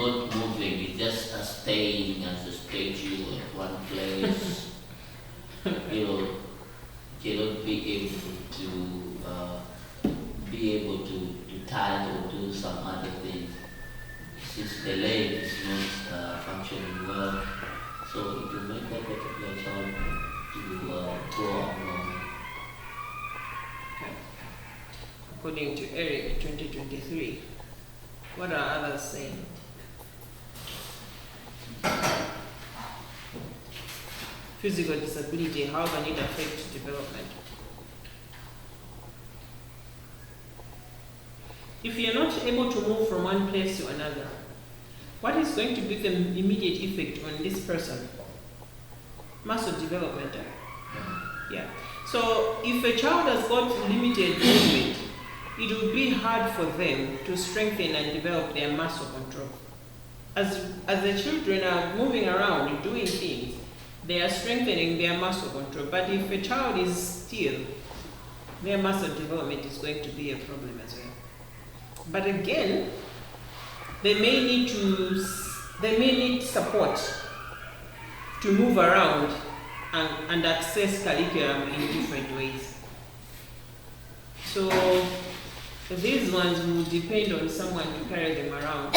not moving, it's just staying as a statue at one place. You know, cannot be able to type or do some other things. Since the leg is not functioning well, so it will make that particular child to grow up normal. According to Eric 2023, what are others saying? Physical disability, how can it affect development? If you're not able to move from one place to another, what is going to be the immediate effect on this person? Muscle development. Yeah. So if a child has got limited movement, it will be hard for them to strengthen and develop their muscle control. As the children are moving around and doing things, they are strengthening their muscle control. But if a child is still, their muscle development is going to be a problem as well. But again, they may need support to move around and access curriculum in different ways. So these ones will depend on someone to carry them around,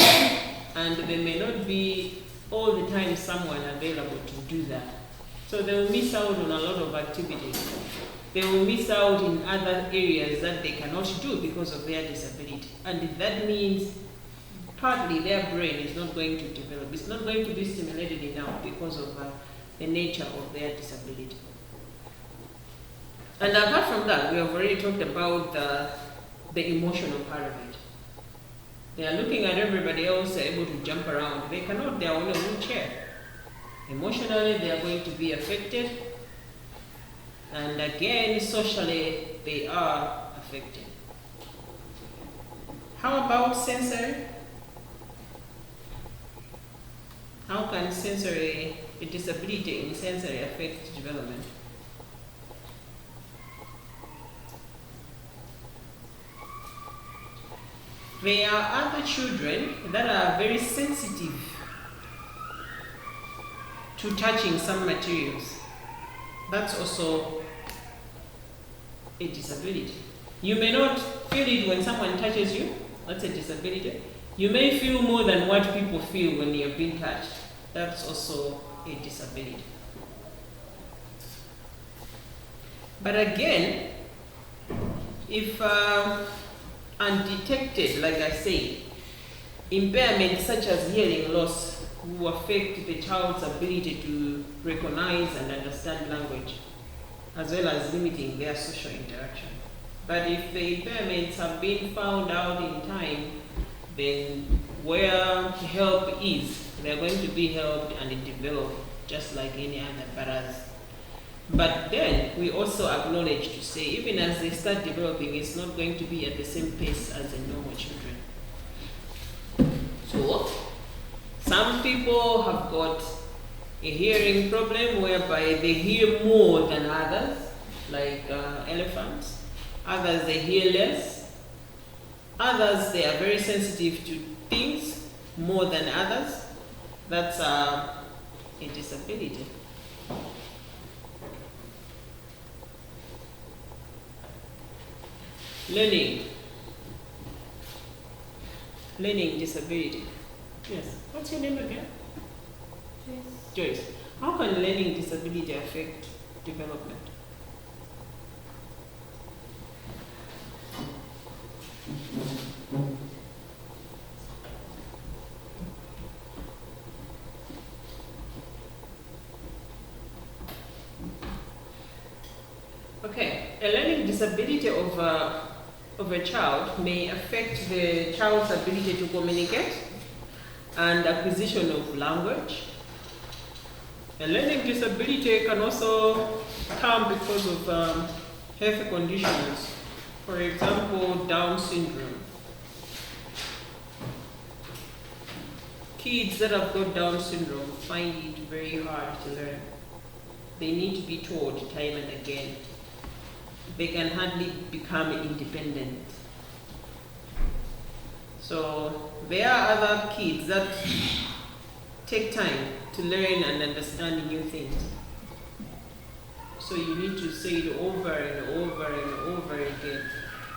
and there may not be all the time someone available to do that. So they will miss out on a lot of activities. They will miss out in other areas that they cannot do because of their disability. And that means partly their brain is not going to develop. It's not going to be stimulated enough because of the nature of their disability. And apart from that, we have already talked about the emotional part of it. They are looking at everybody else able to jump around. They cannot, they are on a wheelchair. Emotionally, they are going to be affected. And again, socially, they are affected. How about sensory? How can a disability in sensory affect development? There are other children that are very sensitive to touching some materials. That's also a disability. You may not feel it when someone touches you. That's a disability. You may feel more than what people feel when you're being touched. That's also a disability. But again, if undetected, like I say, impairments such as hearing loss will affect the child's ability to recognize and understand language, as well as limiting their social interaction. But if the impairments have been found out in time, then where help is, they're going to be helped and developed just like any other. But then we also acknowledge to say, even as they start developing, it's not going to be at the same pace as the normal children. So some people have got a hearing problem whereby they hear more than others, like elephants. Others, they hear less. Others, they are very sensitive to things more than others. That's a disability. Learning disability. Yes. What's your name again? Joyce. How can learning disability affect development? Okay, a learning disability of a child may affect the child's ability to communicate and acquisition of language. A learning disability can also come because of health conditions. For example, Down syndrome. Kids that have got Down syndrome find it very hard to learn. They need to be taught time and again. They can hardly become independent. So there are other kids that take time to learn and understand new things. So you need to say it over and over and over again.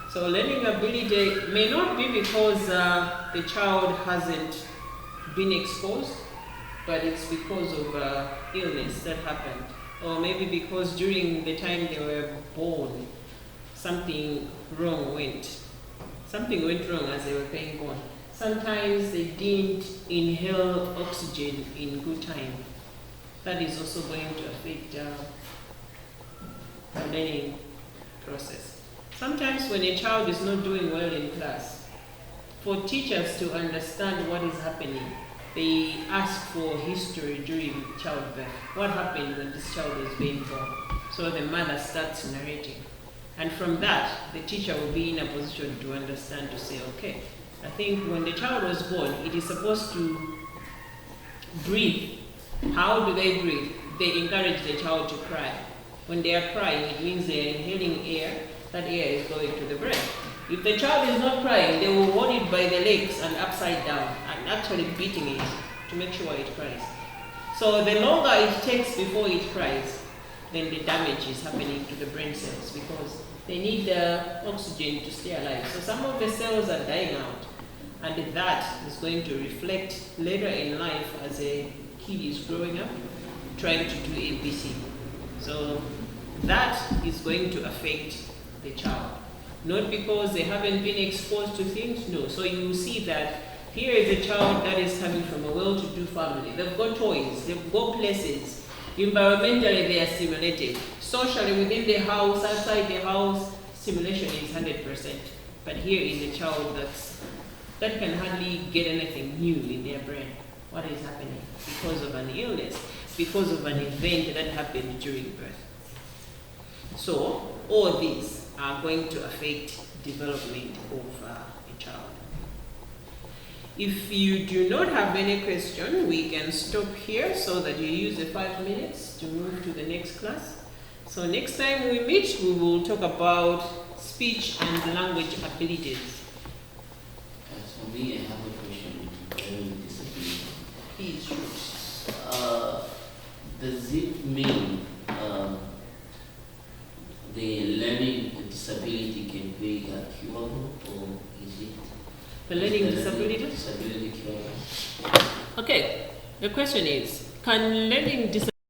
So learning ability may not be because the child hasn't been exposed, but it's because of illness that happened. Or maybe because during the time they were born, something went wrong as they were being born. Sometimes they didn't inhale oxygen in good time. That is also going to affect the learning process. Sometimes when a child is not doing well in class, for teachers to understand what is happening, they ask for history during childbirth. What happened when this child was being born? So the mother starts narrating. And from that, the teacher will be in a position to understand, to say, okay, I think when the child was born, it is supposed to breathe. How do they breathe? They encourage the child to cry. When they are crying, it means they are inhaling air. That air is going to the brain. If the child is not crying, they will hold it by the legs and upside down and actually beating it to make sure it cries. So the longer it takes before it cries, then the damage is happening to the brain cells because they need the oxygen to stay alive. So some of the cells are dying out, and that is going to reflect later in life as a kid is growing up, trying to do ABC. So that is going to affect the child. Not because they haven't been exposed to things, no. So you will see that here is a child that is coming from a well-to-do family. They've got toys, they've got places. Environmentally, they are stimulated. Socially, within the house, outside the house, stimulation is 100%. But here is a child that can hardly get anything new in their brain. What is happening? Because of an illness, because of an event that happened during birth. So, all these are going to affect development of a child. If you do not have any question, we can stop here so that you use the 5 minutes to move to the next class. So next time we meet, we will talk about speech and language abilities. For me, I have a question regarding disability. Please shoot. Does it mean the learning disability can be curable, or is it? The learning disability? Disability curable. Okay, the question is, can learning disability